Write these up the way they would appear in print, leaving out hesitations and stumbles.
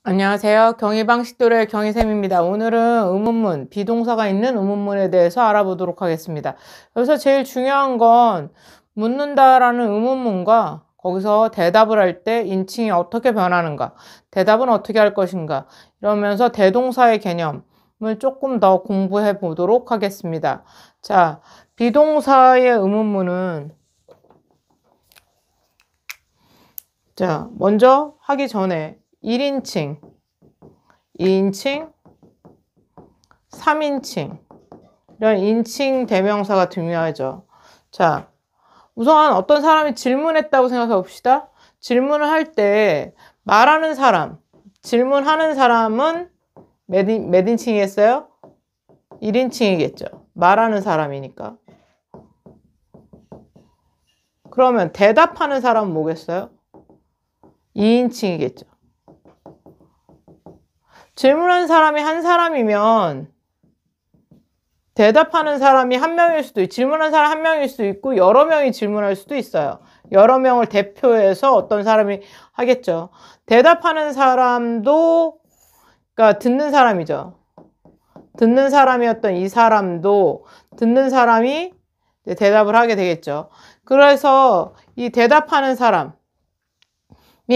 안녕하세요. 경희방식도의 경희쌤입니다. 오늘은 의문문, 비동사가 있는 의문문에 대해서 알아보도록 하겠습니다. 여기서 제일 중요한 건 묻는다라는 의문문과 거기서 대답을 할 때 인칭이 어떻게 변하는가, 대답은 어떻게 할 것인가, 이러면서 대동사의 개념을 조금 더 공부해 보도록 하겠습니다. 자, 비동사의 의문문은 자, 먼저 하기 전에 1인칭, 2인칭, 3인칭 이런 인칭 대명사가 중요하죠. 자, 우선 어떤 사람이 질문했다고 생각해 봅시다. 질문을 할 때 말하는 사람, 질문하는 사람은 몇 인칭이겠어요? 1인칭이겠죠. 말하는 사람이니까. 그러면 대답하는 사람은 뭐겠어요? 2인칭이겠죠. 질문하는 사람이 한 사람이면 대답하는 사람이 한 명일 수도 있고, 질문하는 사람 한 명일 수도 있고, 여러 명이 질문할 수도 있어요. 여러 명을 대표해서 어떤 사람이 하겠죠. 대답하는 사람도, 그러니까 듣는 사람이죠. 듣는 사람이었던 이 사람도 듣는 사람이 대답을 하게 되겠죠. 그래서 이 대답하는 사람이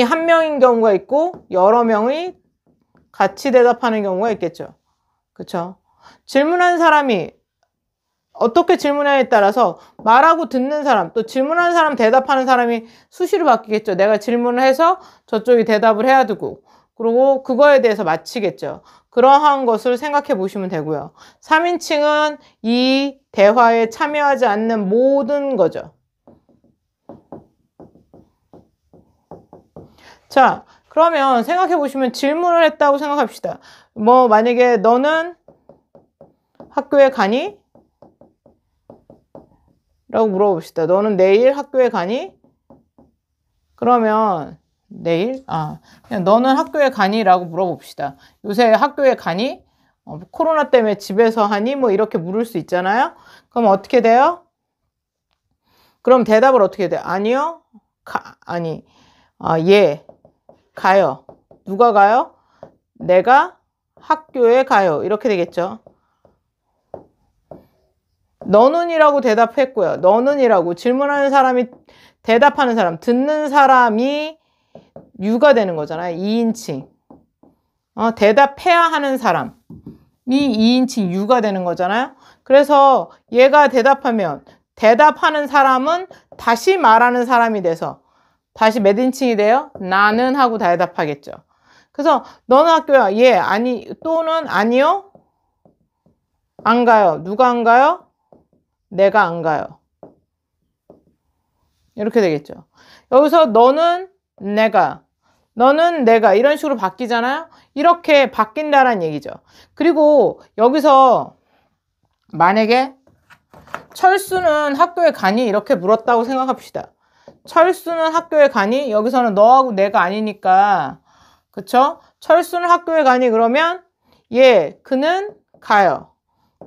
한 명인 경우가 있고, 여러 명이 같이 대답하는 경우가 있겠죠. 그쵸? 질문하는 사람이 어떻게 질문하냐에 따라서 말하고 듣는 사람, 또 질문하는 사람, 대답하는 사람이 수시로 바뀌겠죠. 내가 질문을 해서 저쪽이 대답을 해야 되고, 그리고 그거에 대해서 마치겠죠. 그러한 것을 생각해 보시면 되고요. 3인칭은 이 대화에 참여하지 않는 모든 거죠. 자, 그러면 생각해 보시면 질문을 했다고 생각합시다. 만약에 너는 학교에 가니? 라고 물어봅시다. 너는 내일 학교에 가니? 그러면 내일? 그냥 너는 학교에 가니? 라고 물어봅시다. 요새 학교에 가니? 코로나 때문에 집에서 하니? 이렇게 물을 수 있잖아요. 그럼 어떻게 돼요? 그럼 대답을 어떻게 해야 돼요? 아니요? 아니. 예. 가요. 누가 가요? 내가 학교에 가요. 이렇게 되겠죠. 너는이라고 대답했고요. 너는이라고 질문하는 사람이 대답하는 사람, 듣는 사람이 유가 되는 거잖아요. 2인칭. 대답해야 하는 사람이 2인칭 유가 되는 거잖아요. 그래서 얘가 대답하면 대답하는 사람은 다시 말하는 사람이 돼서 다시 몇 인칭이 돼요? 나는 하고 대답하겠죠. 그래서 너는 학교야. 예, 아니, 또는 아니요? 안 가요. 누가 안 가요? 내가 안 가요. 이렇게 되겠죠. 여기서 너는 내가 이런 식으로 바뀌잖아요. 이렇게 바뀐다는 얘기죠. 그리고 여기서 만약에 철수는 학교에 가니? 이렇게 물었다고 생각합시다. 철수는 학교에 가니? 여기서는 너하고 내가 아니니까, 그쵸? 철수는 학교에 가니? 그러면 예, 그는 가요.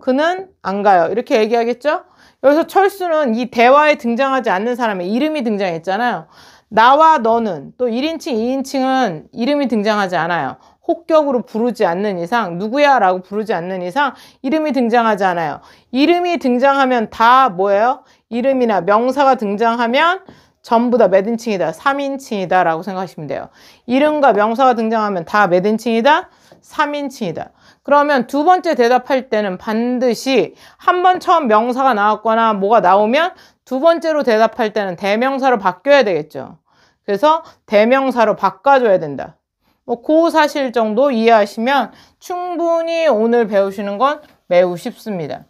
그는 안 가요. 이렇게 얘기하겠죠? 여기서 철수는 이 대화에 등장하지 않는 사람의 이름이 등장했잖아요. 나와 너는, 또 1인칭, 2인칭은 이름이 등장하지 않아요. 혹격으로 부르지 않는 이상, 누구야? 라고 부르지 않는 이상 이름이 등장하지 않아요. 이름이 등장하면 다 뭐예요? 이름이나 명사가 등장하면 전부 다 몇 인칭이다? 3인칭이다 라고 생각하시면 돼요. 이름과 명사가 등장하면 다 몇 인칭이다? 3인칭이다. 그러면 두 번째 대답할 때는 반드시 한 번 처음 명사가 나왔거나 뭐가 나오면 두 번째로 대답할 때는 대명사로 바뀌어야 되겠죠. 그래서 대명사로 바꿔줘야 된다. 그 사실 정도 이해하시면 충분히 오늘 배우시는 건 매우 쉽습니다.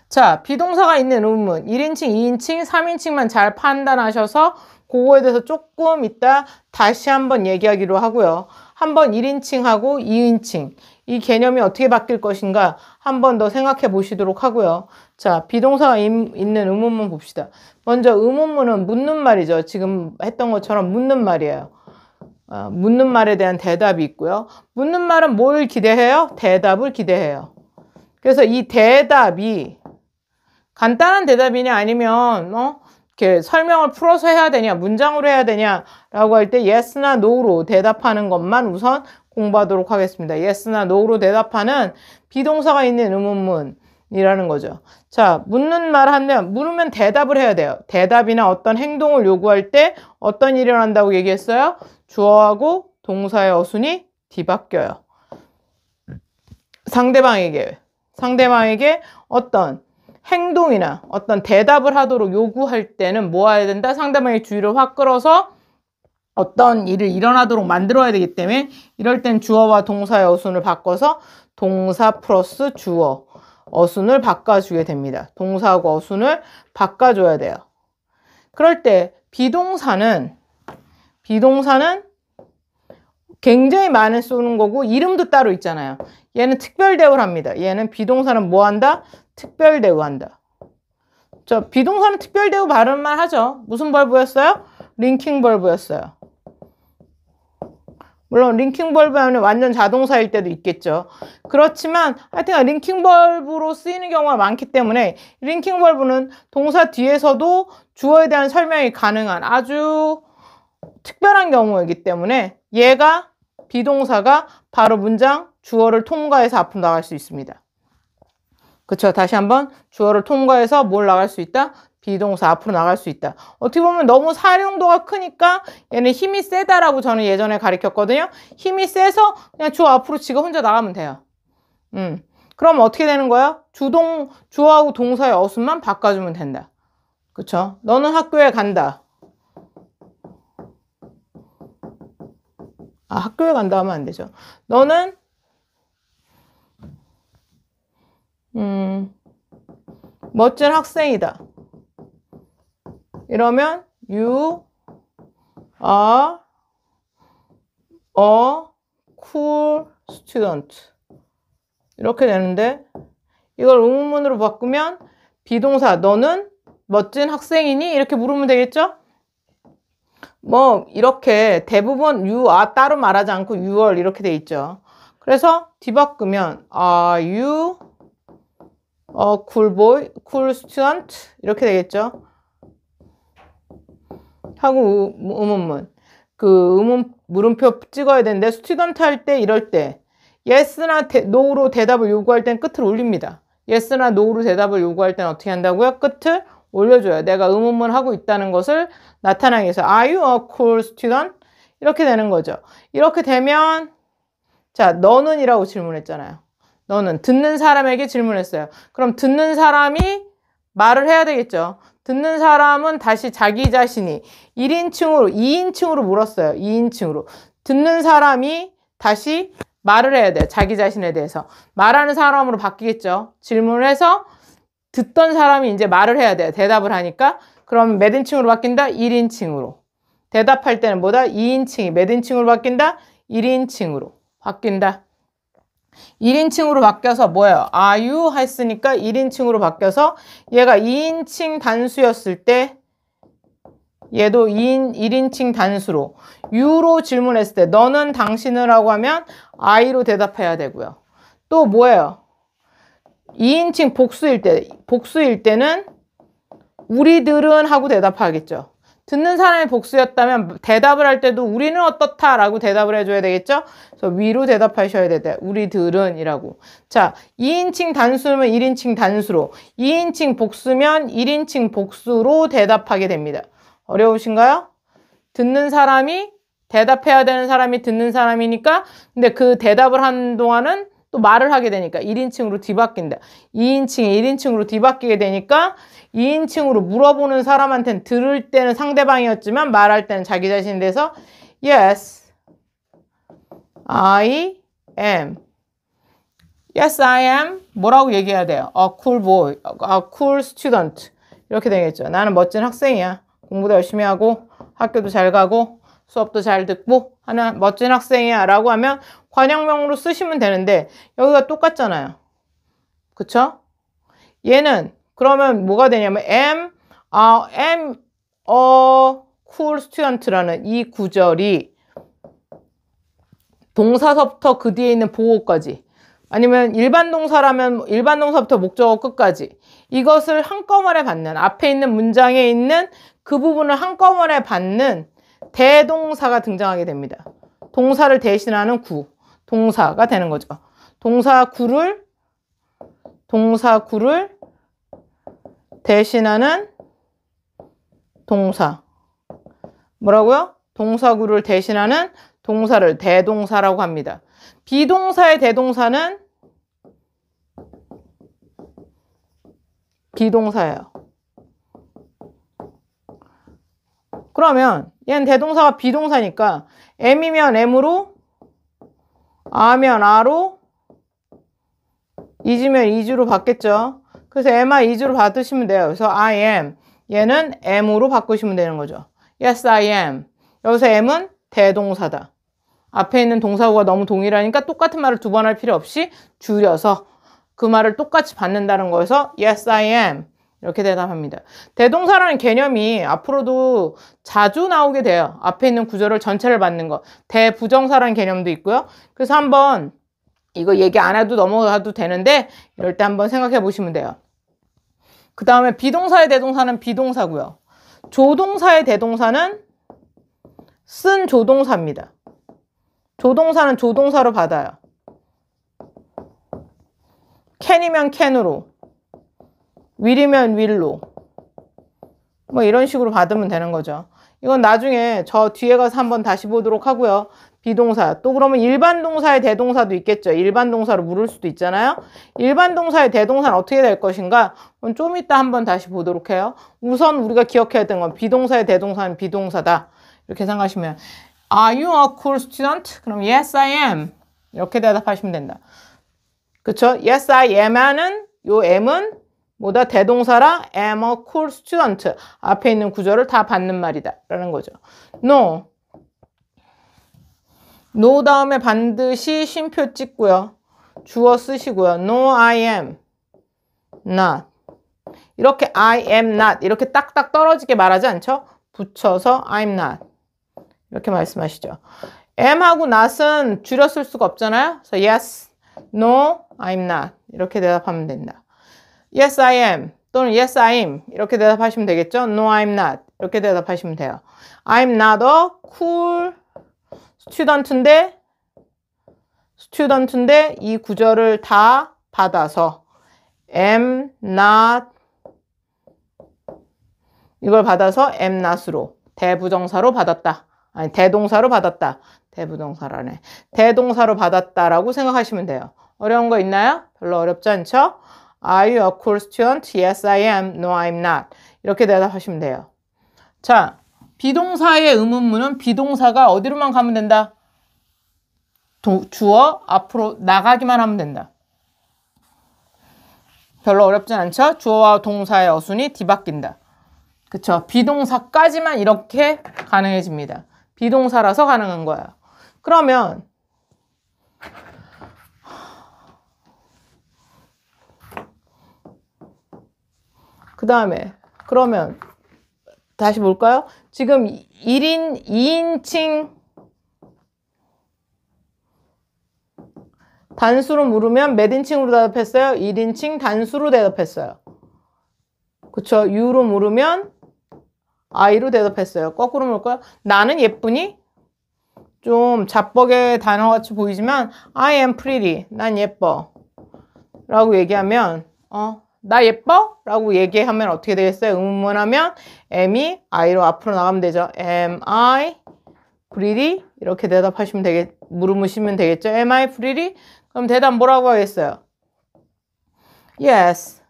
자, 비동사가 있는 의문문 1인칭, 2인칭, 3인칭만 잘 판단하셔서 그거에 대해서 조금 이따 다시 한번 얘기하기로 하고요. 한번 1인칭하고 2인칭 이 개념이 어떻게 바뀔 것인가 한번 더 생각해 보시도록 하고요. 자, 비동사가 있는 의문문 봅시다. 먼저 의문문은 묻는 말이죠. 지금 했던 것처럼 묻는 말이에요. 묻는 말에 대한 대답이 있고요. 묻는 말은 뭘 기대해요? 대답을 기대해요. 그래서 이 대답이 간단한 대답이냐 아니면 이렇게 설명을 풀어서 해야 되냐, 문장으로 해야 되냐라고 할 때 yes나 no로 대답하는 것만 우선 공부하도록 하겠습니다. yes나 no로 대답하는 비동사가 있는 의문문이라는 거죠. 자, 묻는 말 하면 물으면 대답을 해야 돼요. 대답이나 어떤 행동을 요구할 때 어떤 일이 일어난다고 얘기했어요? 주어하고 동사의 어순이 뒤바뀌어요. 상대방에게 어떤 행동이나 어떤 대답을 하도록 요구할 때는 뭐 해야 된다? 상대방의 주의를 확 끌어서 어떤 일을 일어나도록 만들어야 되기 때문에 이럴 땐 주어와 동사의 어순을 바꿔서 동사 플러스 주어 어순을 바꿔주게 됩니다. 동사하고 어순을 바꿔줘야 돼요. 그럴 때 비동사는 굉장히 많이 쏘는 거고 이름도 따로 있잖아요. 얘는 특별 대우를 합니다. 얘는 비동사는 뭐 한다? 특별 대우한다. 저 비동사는 특별 대우 발음만 하죠. 무슨 벌브였어요? 링킹 벌브였어요. 물론 링킹 벌브 하면 완전 자동사일 때도 있겠죠. 그렇지만 하여튼 링킹 벌브로 쓰이는 경우가 많기 때문에 링킹 벌브는 동사 뒤에서도 주어에 대한 설명이 가능한 아주 특별한 경우이기 때문에 얘가 비동사가 바로 문장 주어를 통과해서 앞으로 나갈 수 있습니다. 그쵸? 다시 한번 주어를 통과해서 뭘 나갈 수 있다? 비동사 앞으로 나갈 수 있다. 어떻게 보면 너무 사용도가 크니까 얘는 힘이 세다라고 저는 예전에 가르쳤거든요. 힘이 세서 그냥 주어 앞으로 지가 혼자 나가면 돼요. 그럼 어떻게 되는 거야? 주어하고 동사의 어순만 바꿔주면 된다. 그쵸? 너는 학교에 간다. 학교에 간다 하면 안 되죠. 너는 멋진 학생이다. 이러면 you are a cool student 이렇게 되는데 이걸 의문문으로 바꾸면 비동사 너는 멋진 학생이니? 이렇게 물으면 되겠죠? 뭐 이렇게 대부분 you are 따로 말하지 않고 you are 이렇게 돼 있죠. 그래서 뒤바꾸면 are you a cool boy, cool student 이렇게 되겠죠. 하고 의문문 물음표 찍어야 되는데 student 할 때 이럴 때 yes나 no로 대답을 요구할 땐 끝을 올립니다. yes나 no로 대답을 요구할 땐 어떻게 한다고요? 끝을 올려줘요. 내가 의문문 하고 있다는 것을 나타나기 위해서 Are you a cool student? 이렇게 되는 거죠. 이렇게 되면 자 너는 이라고 질문했잖아요. 너는 듣는 사람에게 질문했어요. 그럼 듣는 사람이 말을 해야 되겠죠. 듣는 사람은 다시 자기 자신이 1인칭으로 2인칭으로 물었어요. 2인칭으로 듣는 사람이 다시 말을 해야 돼요. 자기 자신에 대해서 말하는 사람으로 바뀌겠죠. 질문을 해서 듣던 사람이 이제 말을 해야 돼요. 대답을 하니까. 그럼 몇 인칭으로 바뀐다? 1인칭으로. 대답할 때는 뭐다? 2인칭이 몇 인칭으로 바뀐다? 1인칭으로 바뀐다. 1인칭으로 바뀌어서 뭐예요? Are you 했으니까 1인칭으로 바뀌어서 얘가 2인칭 단수였을 때 얘도 1인칭 단수로 you로 질문했을 때 너는 당신을 하고 하면 I로 대답해야 되고요. 또 뭐예요? 2인칭 복수일 때는 우리들은 하고 대답하겠죠. 듣는 사람이 복수였다면 대답을 할 때도 우리는 어떻다 라고 대답을 해줘야 되겠죠. 그래서 위로 대답하셔야 되다. 우리들은 이라고. 자, 2인칭 단수면 1인칭 단수로 2인칭 복수면 1인칭 복수로 대답하게 됩니다. 어려우신가요? 듣는 사람이 대답해야 되는 사람이 듣는 사람이니까 근데 그 대답을 하는 동안은 또 말을 하게 되니까 1인칭으로 뒤바뀐다. 2인칭이 1인칭으로 뒤바뀌게 되니까 2인칭으로 물어보는 사람한테는 들을 때는 상대방이었지만 말할 때는 자기 자신에 대해서 Yes, I am. Yes, I am. 뭐라고 얘기해야 돼요? A cool boy, a cool student. 이렇게 되겠죠. 나는 멋진 학생이야. 공부도 열심히 하고 학교도 잘 가고 수업도 잘 듣고 하는 멋진 학생이야 라고 하면 관형명으로 쓰시면 되는데 여기가 똑같잖아요. 그쵸? 얘는 그러면 뭐가 되냐면 am a cool student라는 이 구절이 동사서부터 그 뒤에 있는 보호까지 아니면 일반 동사라면 일반 동사부터 목적어 끝까지 이것을 한꺼번에 받는, 앞에 있는 문장에 있는 그 부분을 한꺼번에 받는 대동사가 등장하게 됩니다. 동사를 대신하는 구, 동사가 되는 거죠. 동사구를 대신하는 동사. 뭐라고요? 동사구를 대신하는 동사를 대동사라고 합니다. 비동사의 대동사는 비동사예요. 그러면 얘는 대동사가 비동사니까 am이면 am으로, a면 a로, is면 is로 받겠죠. 그래서 am, is로 받으시면 돼요. 그래서 I am, 얘는 am으로 바꾸시면 되는 거죠. Yes, I am. 여기서 am은 대동사다. 앞에 있는 동사구가 너무 동일하니까 똑같은 말을 두 번 할 필요 없이 줄여서 그 말을 똑같이 받는다는 거에서 Yes, I am. 이렇게 대답합니다. 대동사라는 개념이 앞으로도 자주 나오게 돼요. 앞에 있는 구조를 전체를 받는 거. 대부정사라는 개념도 있고요. 그래서 한번 이거 얘기 안 해도 넘어가도 되는데 이럴 때 한번 생각해 보시면 돼요. 그 다음에 비동사의 대동사는 비동사고요. 조동사의 대동사는 쓴 조동사입니다. 조동사는 조동사로 받아요. can이면 can으로, will이면 will로 뭐 이런 식으로 받으면 되는 거죠. 이건 나중에 저 뒤에 가서 한번 다시 보도록 하고요. 비동사. 또 그러면 일반 동사의 대동사도 있겠죠. 일반 동사로 물을 수도 있잖아요. 일반 동사의 대동사는 어떻게 될 것인가? 좀 이따 한번 다시 보도록 해요. 우선 우리가 기억해야 되는 건 비동사의 대동사는 비동사다. 이렇게 생각하시면 Are you a cool student? 그럼 Yes, I am. 이렇게 대답하시면 된다. 그쵸? Yes, I am 하는 요 am은 뭐다? 대동사라 am a cool student. 앞에 있는 구조를 다 받는 말이다. 라는 거죠. No. No 다음에 반드시 쉼표 찍고요. 주어 쓰시고요. No, I am not. 이렇게 I am not. 이렇게 딱딱 떨어지게 말하지 않죠? 붙여서 I'm not. 이렇게 말씀하시죠. am하고 not은 줄여 쓸 수가 없잖아요. 그래서 yes, no, I'm not. 이렇게 대답하면 된다. Yes, I am 또는 Yes, I am 이렇게 대답하시면 되겠죠. No, I'm not 이렇게 대답하시면 돼요. I'm not a cool student인데 이 구절을 다 받아서 am not 이걸 받아서 am not으로 대부정사로 받았다. 아니 대동사로 받았다. 대부정사라네. 대동사로 받았다라고 생각하시면 돼요. 어려운 거 있나요? 별로 어렵지 않죠? Are you a cool student? Yes, I am. No, I'm not. 이렇게 대답하시면 돼요. 자, 비동사의 의문문은 비동사가 어디로만 가면 된다? 주어 앞으로 나가기만 하면 된다. 별로 어렵진 않죠? 주어와 동사의 어순이 뒤바뀐다. 그쵸? 비동사까지만 이렇게 가능해집니다. 비동사라서 가능한 거예요. 그러면 그 다음에 그러면 다시 볼까요? 지금 1인 2인칭 단수로 물으면 몇 인칭으로 대답했어요? 1인칭 단수로 대답했어요. 그쵸? U로 물으면 I로 대답했어요. 거꾸로 물을까요? 나는 예쁘니? 좀 잡벅의 단어같이 보이지만 I am pretty. 난 예뻐. 라고 얘기하면 나 예뻐? 라고 얘기하면 어떻게 되겠어요? 의문문 하면 am이 I로 앞으로 나가면 되죠. Am I pretty? 이렇게 대답하시면 물으시면 되겠죠. Am I pretty? 그럼 대답 뭐라고 하겠어요? Yes.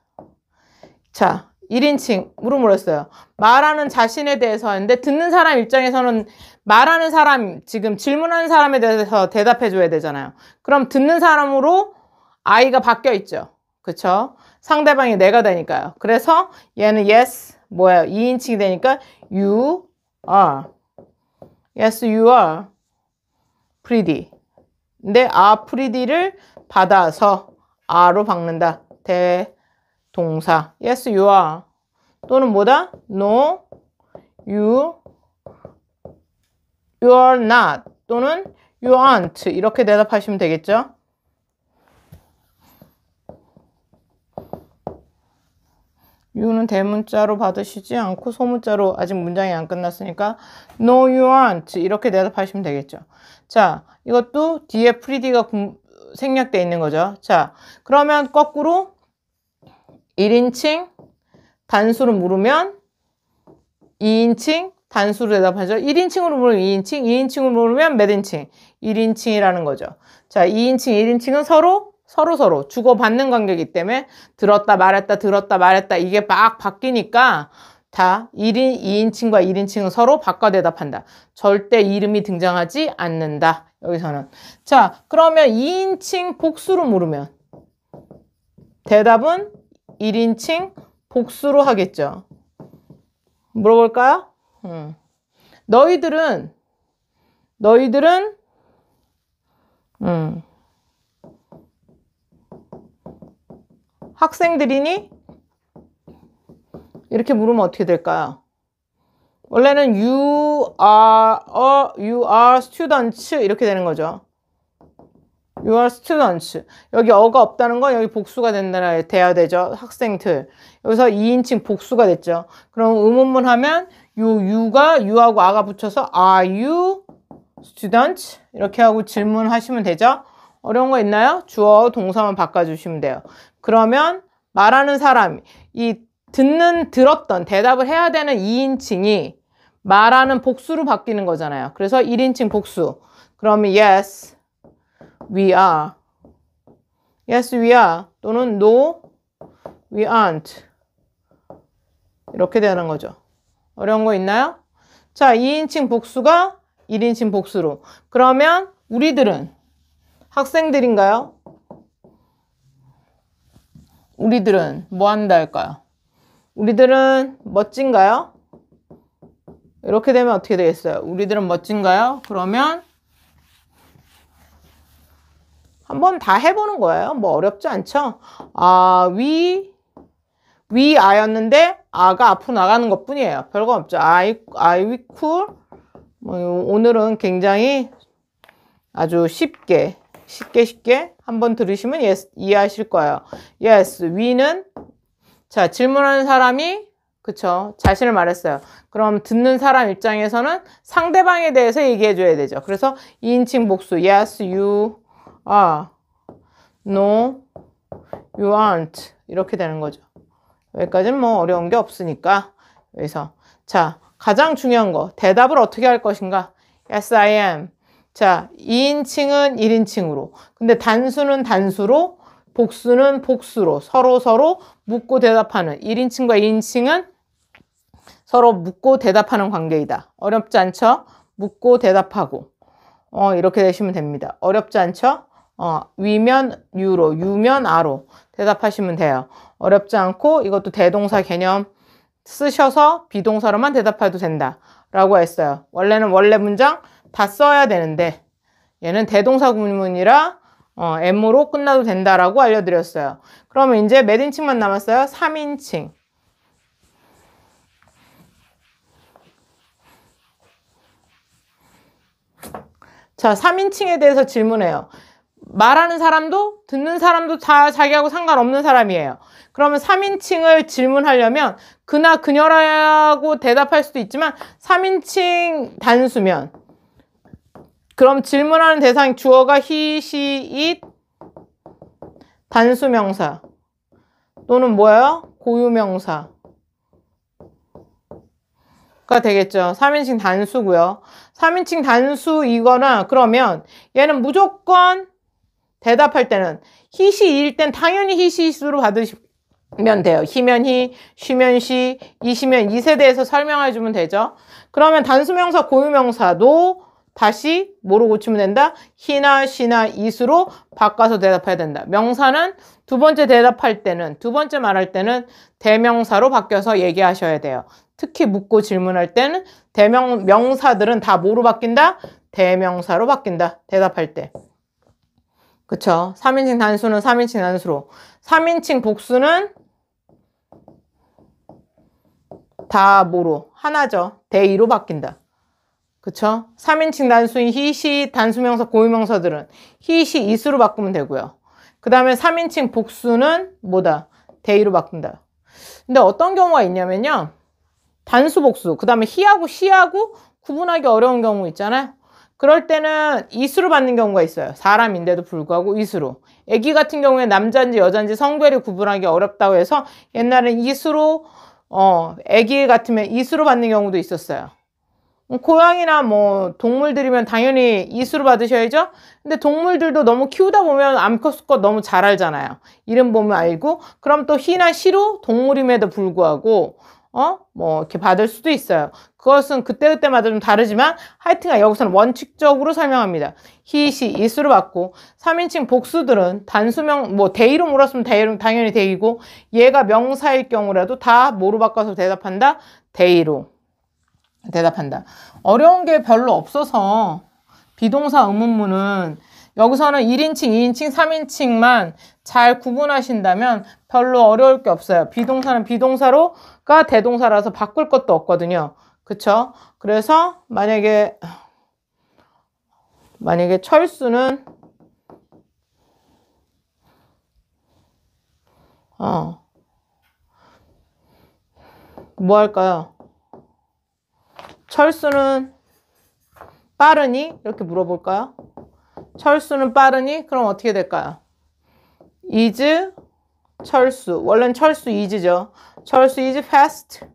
자, 1인칭으로 물었어요. 말하는 자신에 대해서 하는데 듣는 사람 입장에서는 말하는 사람, 지금 질문하는 사람에 대해서 대답해 줘야 되잖아요. 그럼 듣는 사람으로 I가 바뀌어 있죠. 그쵸? 상대방이 내가 되니까요. 그래서 얘는 yes, 뭐예요? 2인칭이 되니까 you are. Yes, you are pretty. 근데 are pretty를 받아서 are로 바꾼다. 대동사. Yes, you are. 또는 뭐다? No, you are not. 또는 you aren't. 이렇게 대답하시면 되겠죠? you는 대문자로 받으시지 않고 소문자로 아직 문장이 안 끝났으니까 no you aren't 이렇게 대답하시면 되겠죠. 자, 이것도 뒤에 프리디가 생략되어 있는 거죠. 자, 그러면 거꾸로 1인칭 단수로 물으면 2인칭 단수로 대답하죠. 1인칭으로 물으면 2인칭, 2인칭으로 물으면 몇 인칭? 1인칭이라는 거죠. 자, 2인칭, 1인칭은 서로 주고받는 관계이기 때문에 들었다 말했다 이게 막 바뀌니까 다 2인칭과 1인칭은 서로 바꿔 대답한다. 절대 이름이 등장하지 않는다. 여기서는. 자, 그러면 2인칭 복수로 물으면 대답은 1인칭 복수로 하겠죠. 물어볼까요? 너희들은 학생들이니? 이렇게 물으면 어떻게 될까요? 원래는 you are students 이렇게 되는 거죠. You are students. 여기 어가 없다는 건 여기 복수가 돼야 되죠. 학생들. 여기서 2인칭 복수가 됐죠. 그럼 의문문 하면 you가 you하고 아가 붙여서 are you students? 이렇게 하고 질문하시면 되죠. 어려운 거 있나요? 주어 동사만 바꿔주시면 돼요. 그러면 말하는 사람, 이 들었던 대답을 해야 되는 2인칭이 말하는 복수로 바뀌는 거잖아요. 그래서 1인칭 복수. 그러면 yes, we are. Yes, we are. 또는 no, we aren't. 이렇게 되는 거죠. 어려운 거 있나요? 자, 2인칭 복수가 1인칭 복수로. 그러면 우리들은 학생들인가요? 우리들은 뭐 한다 할까요? 우리들은 멋진가요? 이렇게 되면 어떻게 되겠어요? 우리들은 멋진가요? 그러면 한번 다 해보는 거예요. 뭐 어렵지 않죠? we are였는데 a가 앞으로 나가는 것 뿐이에요. 별거 없죠. we cool. 오늘은 굉장히 아주 쉽게 한번 들으시면 이해하실 거예요. Yes, we는 자, 질문하는 사람이 그쵸, 자신을 말했어요. 그럼 듣는 사람 입장에서는 상대방에 대해서 얘기해 줘야 되죠. 그래서 2인칭 복수 Yes, you are. No, you aren't. 이렇게 되는 거죠. 여기까지는 뭐 어려운 게 없으니까. 여기서 자, 가장 중요한 거 대답을 어떻게 할 것인가? Yes, I am. 자, 2인칭은 1인칭으로. 근데 단수는 단수로, 복수는 복수로 서로 묻고 대답하는 1인칭과 2인칭은 서로 묻고 대답하는 관계이다. 어렵지 않죠? 묻고 대답하고. 이렇게 되시면 됩니다. 어렵지 않죠? 위면 you로, you면 a로 대답하시면 돼요. 어렵지 않고 이것도 대동사 개념 쓰셔서 비동사로만 대답해도 된다. 라고 했어요. 원래는 원래 문장 다 써야 되는데 얘는 대동사 구문이라 M으로 끝나도 된다라고 알려드렸어요. 그러면 이제 몇 인칭만 남았어요? 3인칭. 자, 3인칭에 대해서 질문해요. 말하는 사람도 듣는 사람도 다 자기하고 상관없는 사람이에요. 그러면 3인칭을 질문하려면 그나 그녀라고 대답할 수도 있지만 3인칭 단수면 그럼 질문하는 대상 주어가 he, she, it 단수명사 또는 뭐예요? 고유명사가 되겠죠. 3인칭 단수고요. 3인칭 단수이거나 그러면 얘는 무조건 대답할 때는 he, she일 땐 당연히 he, she로 받으시면 돼요. he면 he, she면 she, it이면 it에 대해서 설명해 주면 되죠. 그러면 단수명사 고유명사도 다시 뭐로 고치면 된다? he나 she나 it으로 바꿔서 대답해야 된다. 명사는 두 번째 대답할 때는, 두 번째 말할 때는 대명사로 바뀌어서 얘기하셔야 돼요. 특히 묻고 질문할 때는 명사들은 다 뭐로 바뀐다? 대명사로 바뀐다. 대답할 때. 그쵸? 3인칭 단수는 3인칭 단수로. 3인칭 복수는 다 뭐로? 하나죠. 대의로 바뀐다. 그쵸? 3인칭 단수인 he, she, 단수명사, 고유명사들은 he, she, it으로 바꾸면 되고요. 그 다음에 3인칭 복수는 뭐다? 대의로 바꾼다. 근데 어떤 경우가 있냐면요. 단수 복수, 그 다음에 he하고 she하고 구분하기 어려운 경우 있잖아요. 그럴 때는 is로 받는 경우가 있어요. 사람인데도 불구하고 is로. 애기 같은 경우에 남자인지 여자인지 성별이 구분하기 어렵다고 해서 옛날엔 is로 애기 같으면 is로 받는 경우도 있었어요. 고양이나 뭐 동물들이면 당연히 is로 받으셔야죠. 근데 동물들도 너무 키우다 보면 암컷 너무 잘 알잖아요. 이름 보면 알고. 그럼 또 he나 she로 동물임에도 불구하고 뭐 이렇게 받을 수도 있어요. 그것은 그때그때마다 좀 다르지만 하여튼간 여기서는 원칙적으로 설명합니다. he, she, is로 받고 3인칭 복수들은 단수명 뭐 대의로 물었으면 당연히 대의고 얘가 명사일 경우라도 다 뭐로 바꿔서 대답한다? 대의로 대답한다. 어려운 게 별로 없어서 비동사 의문문은 여기서는 1인칭, 2인칭, 3인칭만 잘 구분하신다면 별로 어려울 게 없어요. 비동사는 비동사로가 대동사라서 바꿀 것도 없거든요. 그쵸? 그래서 만약에 철수는 뭐 할까요? 철수는 빠르니? 이렇게 물어볼까요? 철수는 빠르니? 그럼 어떻게 될까요? is 철수. 원래는 철수 is죠. 철수 is fast.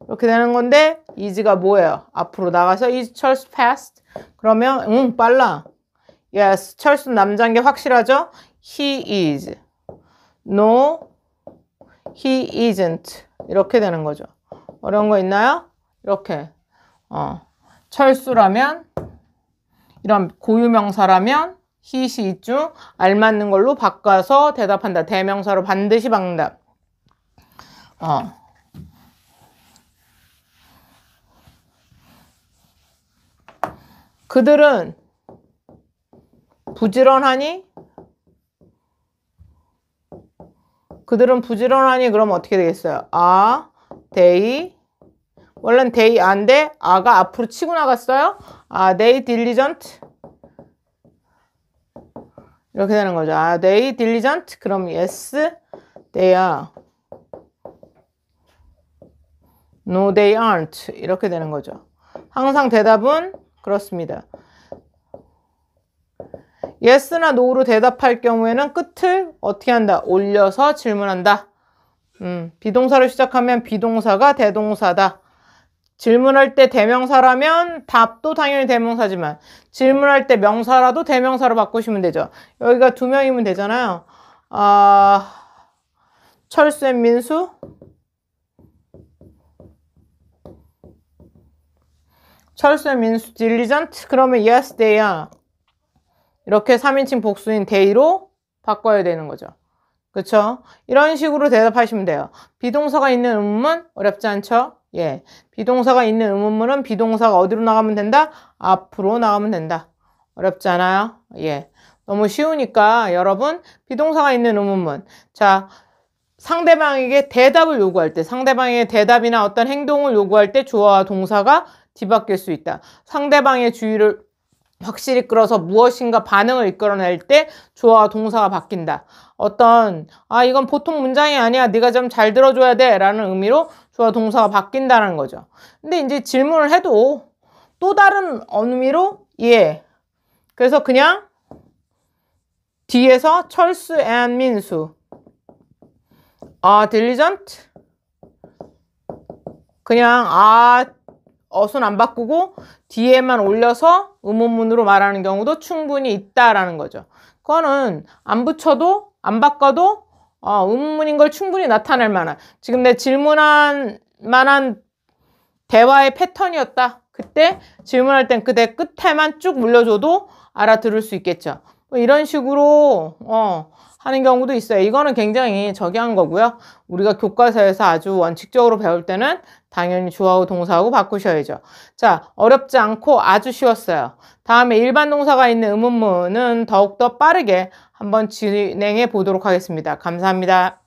이렇게 되는 건데 is가 뭐예요? 앞으로 나가서 is 철수 fast. 그러면 빨라. yes. 철수는 남자인 게 확실하죠? he is. no, he isn't. 이렇게 되는 거죠. 어려운 거 있나요? 이렇게. 철수라면 이런 고유명사라면 he, she, it 중 알맞는 걸로 바꿔서 대답한다. 대명사로 반드시 바꾼다. 그들은 부지런하니? 그들은 부지런하니? 그러면 어떻게 되겠어요? they 원래는 they 안데 아가 앞으로 치고 나갔어요. they diligent 이렇게 되는 거죠. they diligent 그럼 yes they are. no they aren't 이렇게 되는 거죠. 항상 대답은 그렇습니다. yes나 no로 대답할 경우에는 끝을 어떻게 한다? 올려서 질문한다. 비동사로 시작하면 비동사가 대동사다. 질문할 때 대명사라면 답도 당연히 대명사지만 질문할 때 명사라도 대명사로 바꾸시면 되죠. 여기가 두 명이면 되잖아요. 철수 앤 민수 철수 앤 민수 diligent 그러면 yes they are 이렇게 3인칭 복수인 they로 바꿔야 되는 거죠. 그쵸? 이런 식으로 대답하시면 돼요. 비동사가 있는 의문문 어렵지 않죠? 예, 비동사가 있는 의문문은 비동사가 어디로 나가면 된다? 앞으로 나가면 된다. 어렵지 않아요? 예, 너무 쉬우니까 여러분 비동사가 있는 의문문 자 상대방에게 대답을 요구할 때 상대방에게 대답이나 어떤 행동을 요구할 때 주어와 동사가 뒤바뀔 수 있다. 상대방의 주의를 확실히 끌어서 무엇인가 반응을 이끌어낼 때 주어와 동사가 바뀐다. 어떤 이건 보통 문장이 아니야. 네가 좀 잘 들어줘야 돼 라는 의미로 주어 동사가 바뀐다는 거죠. 근데 이제 질문을 해도 또 다른 의미로 그래서 그냥 뒤에서 철수 and 민수 diligent 그냥 어순 안 바꾸고 뒤에만 올려서 의문문으로 말하는 경우도 충분히 있다라는 거죠. 그거는 안 붙여도 안 바꿔도 의문문인 걸 충분히 나타낼 만한 지금 내 질문한 만한 대화의 패턴이었다. 그때 질문할 땐 그대 끝에만 쭉 물려줘도 알아들을 수 있겠죠. 뭐 이런 식으로 하는 경우도 있어요. 이거는 굉장히 저기한 거고요. 우리가 교과서에서 아주 원칙적으로 배울 때는 당연히 주어하고 동사하고 바꾸셔야죠. 자, 어렵지 않고 아주 쉬웠어요. 다음에 일반 동사가 있는 의문문은 더욱더 빠르게 한번 진행해 보도록 하겠습니다. 감사합니다.